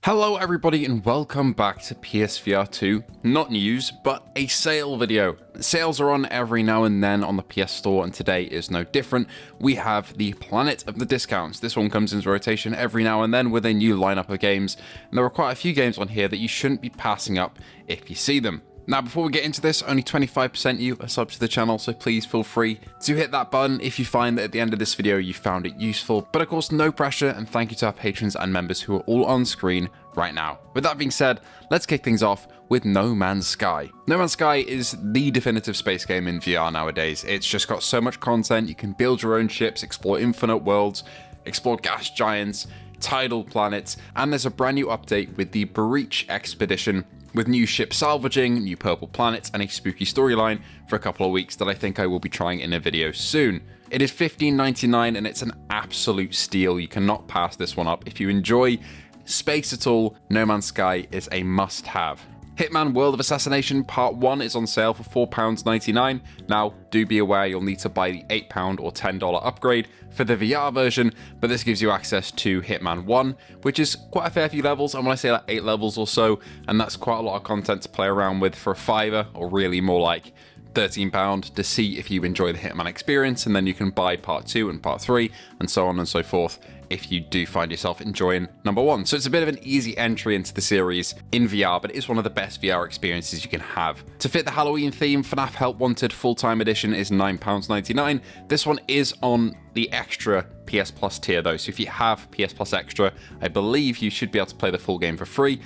Hello everybody and welcome back to PSVR2, not news, but a sale video. Sales are on every now and then on the PS Store and today is no different. We have the Planet of the Discounts. This one comes into rotation every now and then with a new lineup of games, and there are quite a few games on here that you shouldn't be passing up if you see them. Now, before we get into this, only 25% you are sub to the channel, so please feel free to hit that button if you find that at the end of this video you found it useful. But of course, no pressure, and thank you to our patrons and members who are all on screen right now. With that being said, let's kick things off with No Man's Sky. No Man's Sky is the definitive space game in VR nowadays. It's just got so much content, you can build your own ships, explore infinite worlds, explore gas giants, tidal planets, and there's a brand new update with the Breach Expedition, with new ship salvaging, new purple planets, and a spooky storyline for a couple of weeks that I think I will be trying in a video soon. It is $15.99 and it's an absolute steal. You cannot pass this one up. If you enjoy space at all, No Man's Sky is a must-have. Hitman World of Assassination Part 1 is on sale for £4.99. Now, do be aware you'll need to buy the £8 or $10 upgrade for the VR version, but this gives you access to Hitman 1, which is quite a fair few levels. And when I say like 8 levels or so, and that's quite a lot of content to play around with for a $5, or really more like £13 to see if you enjoy the Hitman experience, and then you can buy Part 2 and Part 3, and so on and so forth, if you do find yourself enjoying number 1. So it's a bit of an easy entry into the series in VR, but it is one of the best VR experiences you can have. To fit the Halloween theme, FNAF Help Wanted Full-Time Edition is £9.99. This one is on the extra PS Plus tier though, so if you have PS Plus Extra, I believe you should be able to play the full game for free.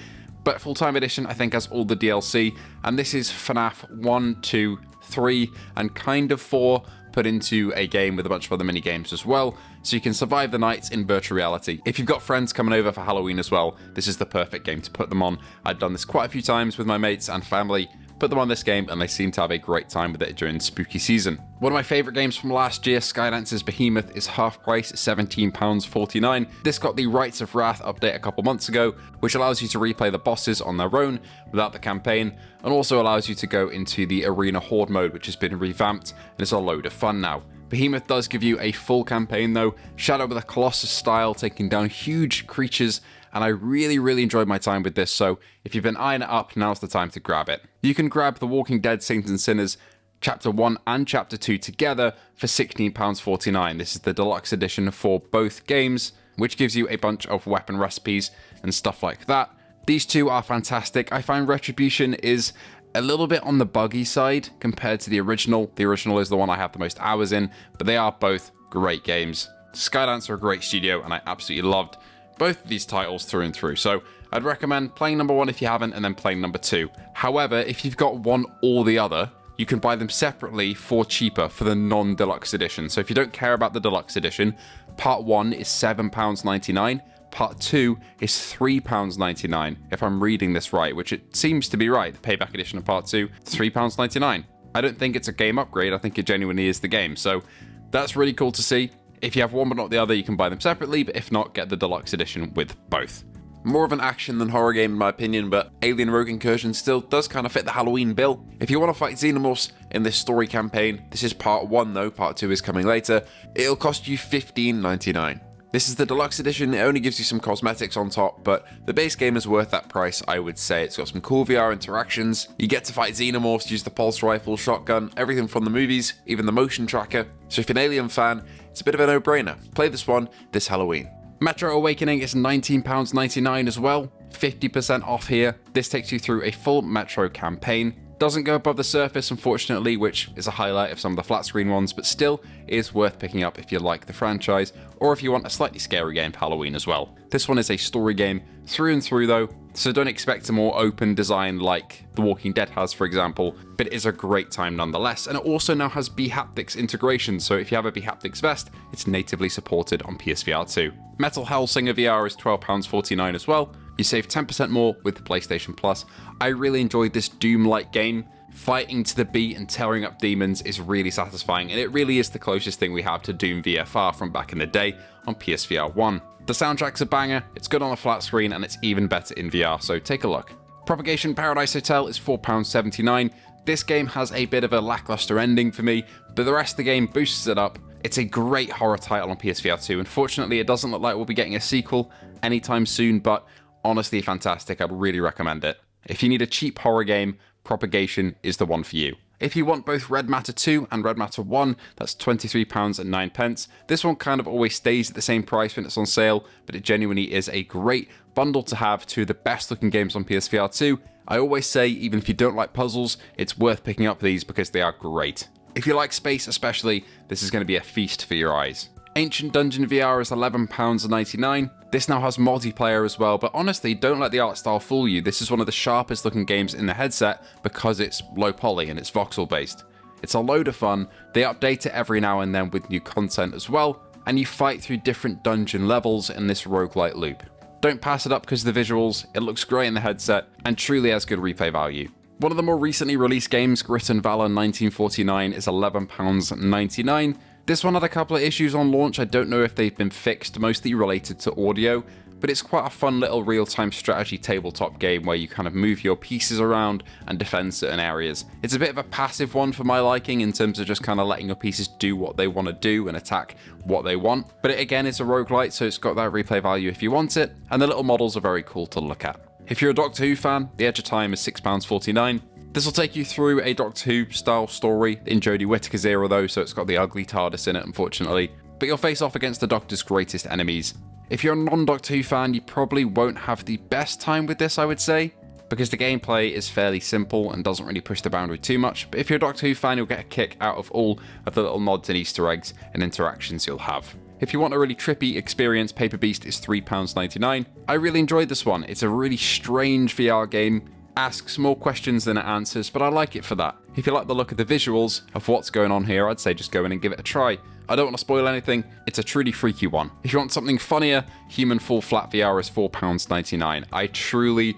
But Full-Time Edition, I think, has all the DLC, and this is FNAF 1, 2, 3, and kind of 4 put into a game with a bunch of other mini games as well, so you can survive the nights in virtual reality. If you've got friends coming over for Halloween as well, this is the perfect game to put them on. I've done this quite a few times with my mates and family, put them on this game, and they seem to have a great time with it during spooky season. One of my favourite games from last year, Skydance's Behemoth, is half price at £17.49. This got the Rites of Wrath update a couple months ago, which allows you to replay the bosses on their own without the campaign, and also allows you to go into the Arena Horde mode, which has been revamped and is a load of fun now. Behemoth does give you a full campaign though, Shadow of the Colossus style, taking down huge creatures, and I really enjoyed my time with this, so if you've been eyeing it up, now's the time to grab it. You can grab The Walking Dead Saints and Sinners Chapter 1 and Chapter 2 together for £16.49. This is the deluxe edition for both games, which gives you a bunch of weapon recipes and stuff like that. These two are fantastic. I find Retribution is a little bit on the buggy side compared to the original. The original is the one I have the most hours in, but they are both great games. Skydance are a great studio, and I absolutely loved both of these titles through and through. So I'd recommend playing number 1 if you haven't, and then playing number 2. However, if you've got one or the other, you can buy them separately for cheaper for the non-deluxe edition. So if you don't care about the deluxe edition, Part 1 is £7.99. Part 2 is £3.99, if I'm reading this right, which it seems to be right. The payback edition of Part 2, £3.99. I don't think it's a game upgrade, I think it genuinely is the game, so that's really cool to see. If you have one but not the other, you can buy them separately, but if not, get the deluxe edition with both. More of an action than horror game in my opinion, but Alien Rogue Incursion still does kind of fit the Halloween bill. If you want to fight Xenomorphs in this story campaign, this is Part 1 though, Part 2 is coming later, it'll cost you $15.99. This is the deluxe edition. It only gives you some cosmetics on top, but the base game is worth that price, I would say. It's got some cool VR interactions. You get to fight Xenomorphs, use the pulse rifle, shotgun, everything from the movies, even the motion tracker. So if you're an Alien fan, it's a bit of a no-brainer. Play this one this Halloween. Metro Awakening is £19.99 as well, 50% off here. This takes you through a full Metro campaign. Doesn't go above the surface, unfortunately, which is a highlight of some of the flat screen ones, but still is worth picking up if you like the franchise, or if you want a slightly scary game for Halloween as well. This one is a story game through and through though, so don't expect a more open design like The Walking Dead has, for example, but it is a great time nonetheless, and it also now has bHaptics integration, so if you have a bHaptics vest, it's natively supported on PSVR2. Metal Hellsinger VR is £12.49 as well. You save 10% more with the PlayStation Plus. I really enjoyed this Doom-like game. Fighting to the beat and tearing up demons is really satisfying, and it really is the closest thing we have to Doom VFR from back in the day on PSVR 1. The soundtrack's a banger, it's good on a flat screen, and it's even better in VR, so take a look. Propagation Paradise Hotel is £4.79. This game has a bit of a lackluster ending for me, but the rest of the game boosts it up. It's a great horror title on PSVR 2. Unfortunately, it doesn't look like we'll be getting a sequel anytime soon, but honestly fantastic. I'd really recommend it. If you need a cheap horror game, Propagation is the one for you. If you want both Red Matter 2 and Red Matter 1, that's £23.09. This one kind of always stays at the same price when it's on sale, but it genuinely is a great bundle to have, two of the best looking games on PSVR 2. I always say, even if you don't like puzzles, it's worth picking up these because they are great. If you like space especially, this is going to be a feast for your eyes. Ancient Dungeon VR is £11.99. This now has multiplayer as well, but honestly, don't let the art style fool you. This is one of the sharpest looking games in the headset because it's low poly and it's voxel based. It's a load of fun. They update it every now and then with new content as well, and you fight through different dungeon levels in this roguelite loop. Don't pass it up because of the visuals, it looks great in the headset, and truly has good replay value. One of the more recently released games, Grit and Valor 1949, is £11.99. This one had a couple of issues on launch. I don't know if they've been fixed, mostly related to audio, but it's quite a fun little real-time strategy tabletop game where you kind of move your pieces around and defend certain areas. It's a bit of a passive one for my liking in terms of just kind of letting your pieces do what they want to do and attack what they want. But it again is a roguelite, so it's got that replay value if you want it, and the little models are very cool to look at. If you're a Doctor Who fan, The Edge of Time is £6.49. This will take you through a Doctor Who style story in Jodie Whittaker's era though, so it's got the ugly TARDIS in it unfortunately. But you'll face off against the Doctor's greatest enemies. If you're a non-Doctor Who fan, you probably won't have the best time with this, I would say, because the gameplay is fairly simple and doesn't really push the boundary too much. But if you're a Doctor Who fan, you'll get a kick out of all of the little nods and Easter eggs and interactions you'll have. If you want a really trippy experience, Paper Beast is £3.99. I really enjoyed this one. It's a really strange VR game. Asks more questions than it answers, but I like it for that. If you like the look of the visuals of what's going on here, I'd say just go in and give it a try. I don't want to spoil anything, it's a truly freaky one. If you want something funnier, Human Fall Flat VR is £4.99. I truly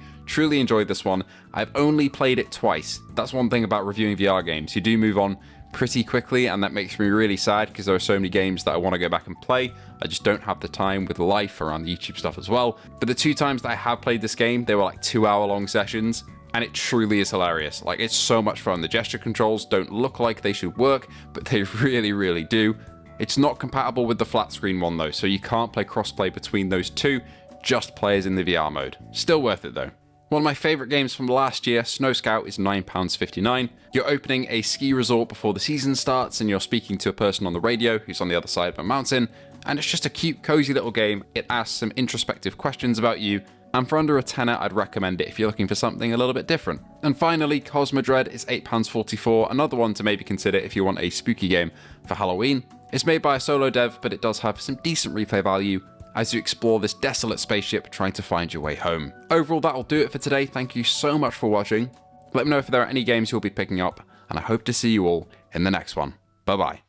enjoyed this one. I've only played it twice. That's one thing about reviewing VR games. You do move on pretty quickly, and that makes me really sad because there are so many games that I want to go back and play. I just don't have the time with life around the YouTube stuff as well. But the two times that I have played this game, they were like 2-hour long sessions, and it truly is hilarious. Like, it's so much fun. The gesture controls don't look like they should work, but they really do. It's not compatible with the flat screen one though, so you can't play crossplay between those two, just players in the VR mode. Still worth it though. One of my favourite games from last year, Snow Scout, is £9.59. You're opening a ski resort before the season starts and you're speaking to a person on the radio who's on the other side of a mountain, and it's just a cute, cozy little game. It asks some introspective questions about you, and for under a tenner, I'd recommend it if you're looking for something a little bit different. And finally, Cosmodread is £8.44, another one to maybe consider if you want a spooky game for Halloween. It's made by a solo dev, but it does have some decent replay value as you explore this desolate spaceship trying to find your way home. Overall, that'll do it for today. Thank you so much for watching. Let me know if there are any games you'll be picking up, and I hope to see you all in the next one. Bye bye.